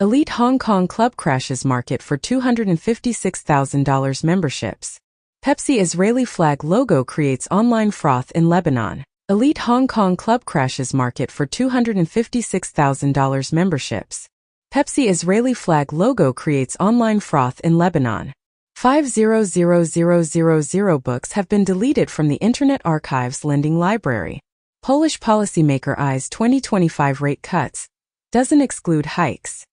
Elite Hong Kong club crashes market for $256,000 memberships. Pepsi Israeli flag logo creates online froth in Lebanon. Elite Hong Kong club crashes market for $256,000 memberships. Pepsi Israeli flag logo creates online froth in Lebanon. 5,000,000 books have been deleted from the Internet Archive's lending library. Polish policymaker eyes 2025 rate cuts. Doesn't exclude hikes.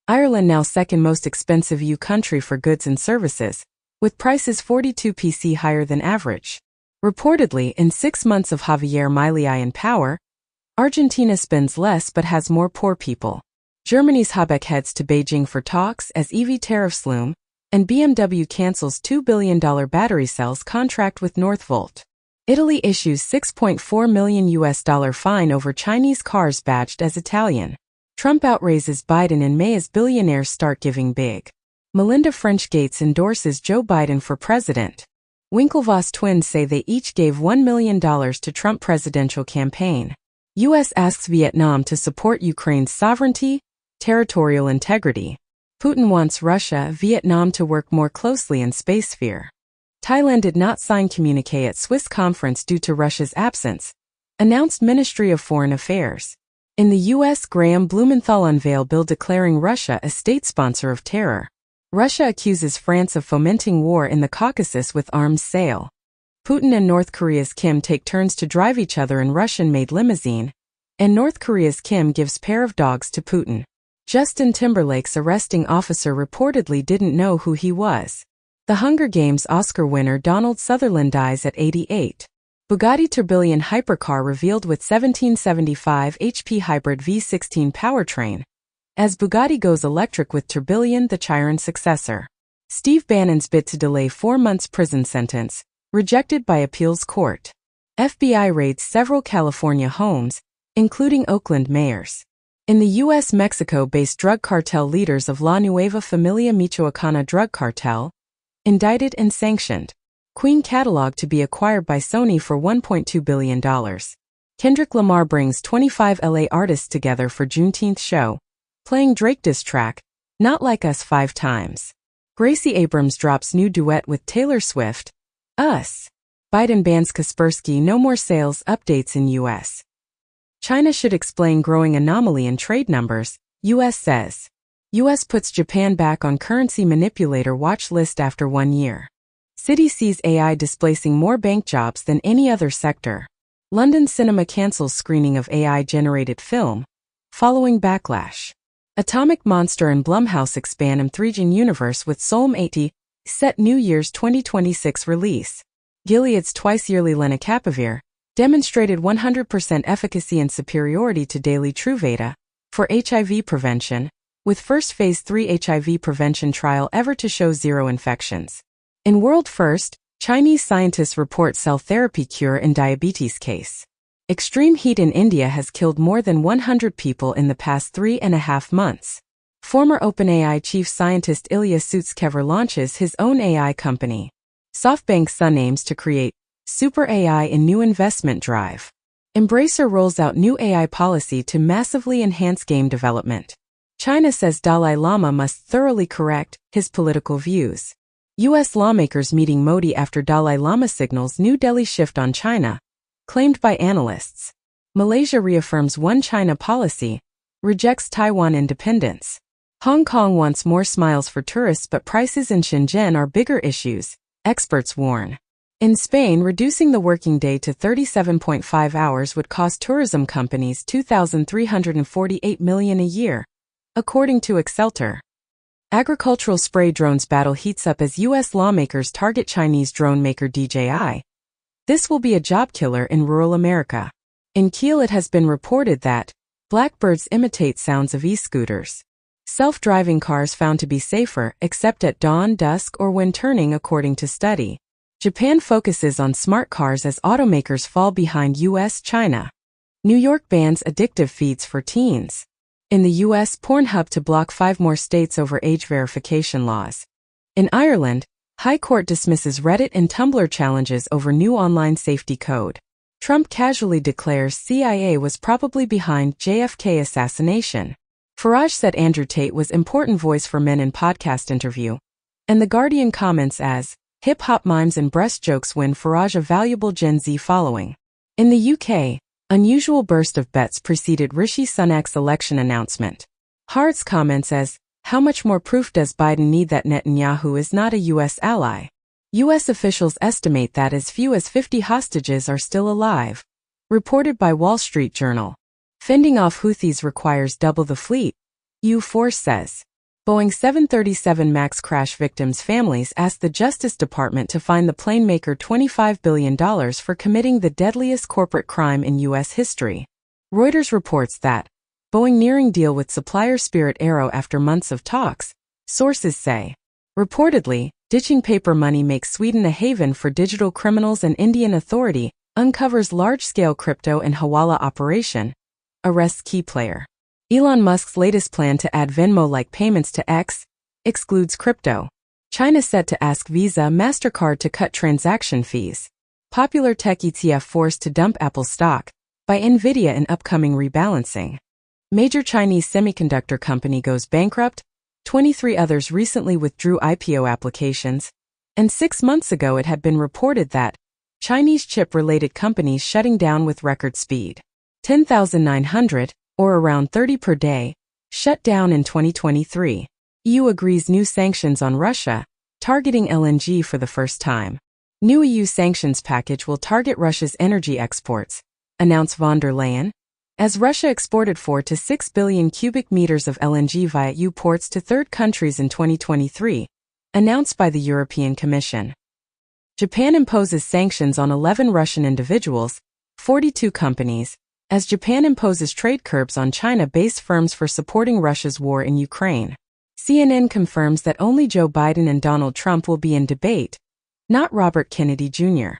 Ireland now second most expensive EU country for goods and services, with prices 42% higher than average. Reportedly, in 6 months of Javier Milei in power, Argentina spends less but has more poor people. Germany's Habeck heads to Beijing for talks as EV tariffs loom, and BMW cancels $2 billion battery cells contract with Northvolt. Italy issues $6.4 million fine over Chinese cars badged as Italian. Trump outraises Biden in May as billionaires start giving big. Melinda French Gates endorses Joe Biden for president. Winklevoss twins say they each gave $1 million to Trump presidential campaign. U.S. asks Vietnam to support Ukraine's sovereignty, territorial integrity. Putin wants Russia, Vietnam to work more closely in space sphere. Thailand did not sign communique at Swiss conference due to Russia's absence, announced Ministry of Foreign Affairs. In the U.S., Graham Blumenthal unveiled bill declaring Russia a state sponsor of terror. Russia accuses France of fomenting war in the Caucasus with arms sale. Putin and North Korea's Kim take turns to drive each other in Russian-made limousine, and North Korea's Kim gives pair of dogs to Putin. Justin Timberlake's arresting officer reportedly didn't know who he was. The Hunger Games Oscar winner Donald Sutherland dies at 88. Bugatti Tourbillon hypercar revealed with 1775 HP hybrid V16 powertrain, as Bugatti goes electric with Tourbillon, the Chiron successor. Steve Bannon's bid to delay 4 months prison sentence, rejected by appeals court. FBI raids several California homes, including Oakland mayor's. In the U.S., Mexico-based drug cartel leaders of La Nueva Familia Michoacana drug cartel, indicted and sanctioned. Queen catalog to be acquired by Sony for $1.2 billion. Kendrick Lamar brings 25 LA artists together for Juneteenth show, playing Drake diss track, Not Like Us 5 times. Gracie Abrams drops new duet with Taylor Swift, Us. Biden bans Kaspersky, no more sales updates in U.S. China should explain growing anomaly in trade numbers, U.S. says. U.S. puts Japan back on currency manipulator watch list after 1 year. City sees AI displacing more bank jobs than any other sector. London cinema cancels screening of AI-generated film, following backlash. Atomic Monster and Blumhouse expand M3Gen universe with Solm 80, set New Year's 2026 release. Gilead's twice-yearly lenacapavir demonstrated 100% efficacy and superiority to daily Truvada for HIV prevention, with first phase 3 HIV prevention trial ever to show 0 infections. In world first, Chinese scientists report cell therapy cure in diabetes case. Extreme heat in India has killed more than 100 people in the past 3.5 months. Former OpenAI chief scientist Ilya Sutskever launches his own AI company. SoftBank's Sun aims to create super AI in new investment drive. Embracer rolls out new AI policy to massively enhance game development. China says Dalai Lama must thoroughly correct his political views. U.S. lawmakers meeting Modi after Dalai Lama signals New Delhi shift on China, claimed by analysts. Malaysia reaffirms One China policy, rejects Taiwan independence. Hong Kong wants more smiles for tourists, but prices in Shenzhen are bigger issues, experts warn. In Spain, reducing the working day to 37.5 hours would cost tourism companies $2,348 million a year, according to Excelter. Agricultural spray drones battle heats up as U.S. lawmakers target Chinese drone maker DJI. This will be a job killer in rural America. In Kiel, it has been reported that blackbirds imitate sounds of e-scooters. Self-driving cars found to be safer except at dawn, dusk, or when turning, according to study. Japan focuses on smart cars as automakers fall behind U.S. China. New York bans addictive feeds for teens. In the U.S., Pornhub to block 5 more states over age verification laws. In Ireland, High Court dismisses Reddit and Tumblr challenges over new online safety code. Trump casually declares CIA was probably behind JFK assassination. Farage said Andrew Tate was important voice for men in podcast interview. And The Guardian comments as, hip-hop mimes and breast jokes win Farage a valuable Gen Z following. In the UK, unusual burst of bets preceded Rishi Sunak's election announcement. Hart's comments as, how much more proof does Biden need that Netanyahu is not a U.S. ally? U.S. officials estimate that as few as 50 hostages are still alive. Reported by Wall Street Journal. Fending off Houthis requires double the fleet, U4 says. Boeing 737 MAX crash victims' families asked the Justice Department to fine the plane maker $25 billion for committing the deadliest corporate crime in U.S. history. Reuters reports that Boeing nearing deal with supplier Spirit Aero after months of talks, sources say. Reportedly, ditching paper money makes Sweden a haven for digital criminals, and Indian authority uncovers large-scale crypto and Hawala operation, arrests key player. Elon Musk's latest plan to add Venmo-like payments to X excludes crypto. China set to ask Visa, MasterCard to cut transaction fees. Popular tech ETF forced to dump Apple stock by Nvidia in upcoming rebalancing. Major Chinese semiconductor company goes bankrupt. 23 others recently withdrew IPO applications. And 6 months ago it had been reported that Chinese chip-related companies shutting down with record speed. 10,900, or around 30 per day, shut down in 2023. EU agrees new sanctions on Russia, targeting LNG for the first time. New EU sanctions package will target Russia's energy exports, announced von der Leyen, as Russia exported 4 to 6 billion cubic meters of LNG via EU ports to third countries in 2023, announced by the European Commission. Japan imposes sanctions on 11 Russian individuals, 42 companies, as Japan imposes trade curbs on China-based firms for supporting Russia's war in Ukraine. CNN confirms that only Joe Biden and Donald Trump will be in debate, not Robert Kennedy Jr.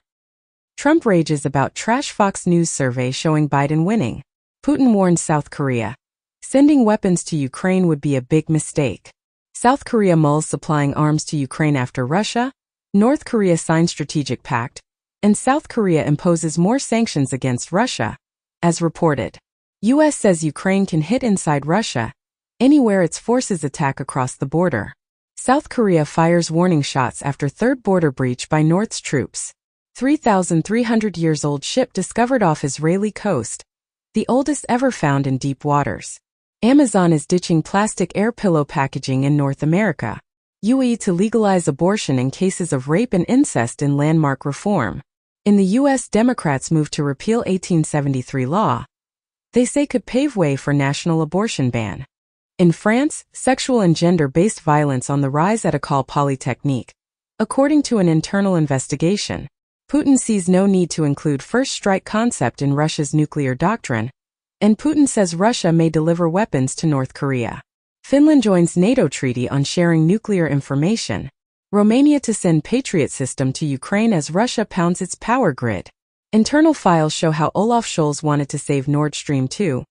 Trump rages about trash Fox News survey showing Biden winning. Putin warns South Korea. Sending weapons to Ukraine would be a big mistake. South Korea mulls supplying arms to Ukraine after Russia, North Korea signs strategic pact, and South Korea imposes more sanctions against Russia. As reported, U.S. says Ukraine can hit inside Russia, anywhere its forces attack across the border. South Korea fires warning shots after third border breach by North's troops. 3,300-years-old ship discovered off Israeli coast, the oldest ever found in deep waters. Amazon is ditching plastic air pillow packaging in North America. UAE to legalize abortion in cases of rape and incest in landmark reform. In the U.S., Democrats move to repeal 1873 law they say could pave way for national abortion ban. In France, sexual and gender-based violence on the rise at École Polytechnique. According to an internal investigation, Putin sees no need to include first strike concept in Russia's nuclear doctrine, and Putin says Russia may deliver weapons to North Korea. Finland joins NATO treaty on sharing nuclear information. Romania to send Patriot system to Ukraine as Russia pounds its power grid. Internal files show how Olaf Scholz wanted to save Nord Stream 2.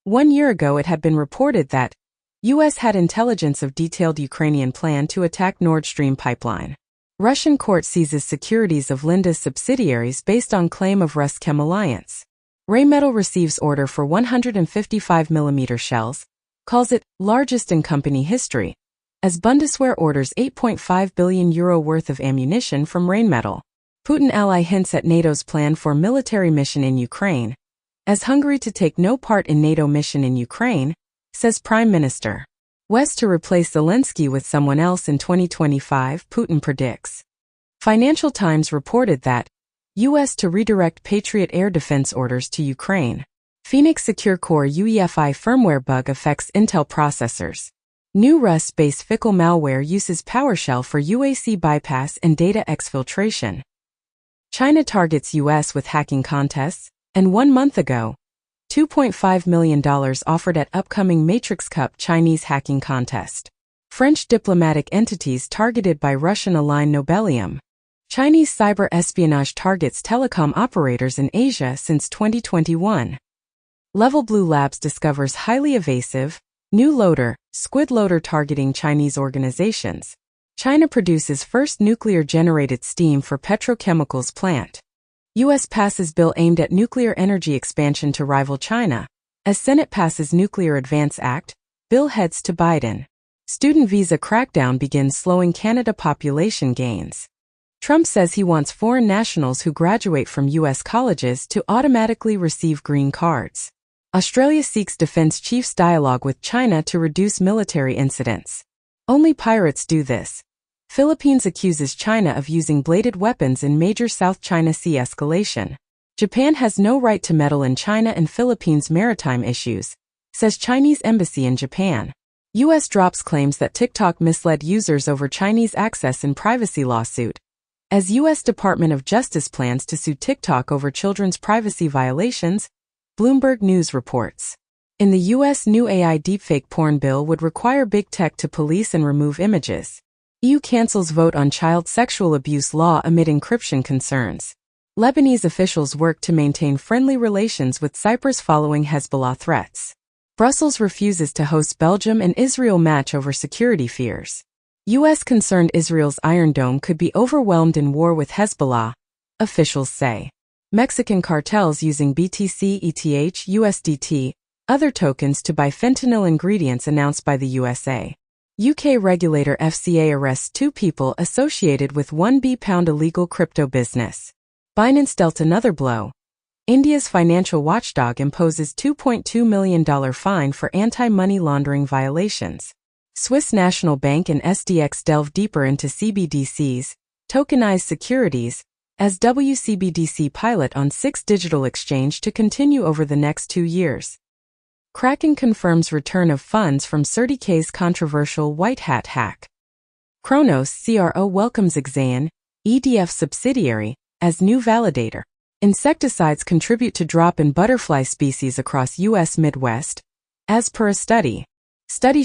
1 year ago it had been reported that U.S. had intelligence of detailed Ukrainian plan to attack Nord Stream pipeline. Russian court seizes securities of Linda's subsidiaries based on claim of Ruschem alliance. Rheinmetall receives order for 155mm shells, calls it largest in company history, as Bundeswehr orders €8.5 billion worth of ammunition from Rheinmetall. Putin ally hints at NATO's plan for military mission in Ukraine, as Hungary to take no part in NATO mission in Ukraine, says Prime Minister. West to replace Zelensky with someone else in 2025, Putin predicts. Financial Times reported that U.S. to redirect Patriot air defense orders to Ukraine. Phoenix Secure Core UEFI firmware bug affects Intel processors. New Rust-based fickle malware uses PowerShell for UAC bypass and data exfiltration. China targets U.S. with hacking contests, and 1 month ago, $2.5 million offered at upcoming Matrix Cup Chinese hacking contest. French diplomatic entities targeted by Russian-aligned Nobelium. Chinese cyber espionage targets telecom operators in Asia since 2021. Level Blue Labs discovers highly evasive, new loader, squid loader targeting Chinese organizations. China produces first nuclear-generated steam for petrochemicals plant. U.S. passes bill aimed at nuclear energy expansion to rival China, as Senate passes Nuclear Advance Act, Bill heads to Biden. Student visa crackdown begins slowing Canada population gains. Trump says he wants foreign nationals who graduate from U.S. colleges to automatically receive green cards. Australia seeks defense chiefs dialogue with China to reduce military incidents. Only pirates do this. Philippines accuses China of using bladed weapons in major South China Sea escalation. Japan has no right to meddle in China and Philippines' maritime issues, says Chinese embassy in Japan. U.S. drops claims that TikTok misled users over Chinese access in privacy lawsuit. As U.S. Department of Justice plans to sue TikTok over children's privacy violations, Bloomberg News reports. In the U.S., new AI deepfake porn bill would require big tech to police and remove images. EU cancels vote on child sexual abuse law amid encryption concerns. Lebanese officials work to maintain friendly relations with Cyprus following Hezbollah threats. Brussels refuses to host Belgium and Israel match over security fears. U.S. concerned Israel's Iron Dome could be overwhelmed in war with Hezbollah, officials say. Mexican cartels using BTC, ETH, USDT, other tokens to buy fentanyl ingredients announced by the USA. UK regulator FCA arrests 2 people associated with £1 billion illegal crypto business. Binance dealt another blow. India's financial watchdog imposes $2.2 million fine for anti-money laundering violations. Swiss National Bank and SDX delve deeper into CBDCs, tokenized securities, as WCBDC pilot on 6 digital exchange to continue over the next 2 years. Kraken confirms return of funds from Certic's controversial white hat hack. Kronos CRO welcomes Exaon, EDF subsidiary, as new validator. Insecticides contribute to drop in butterfly species across U.S. Midwest, as per a study. Study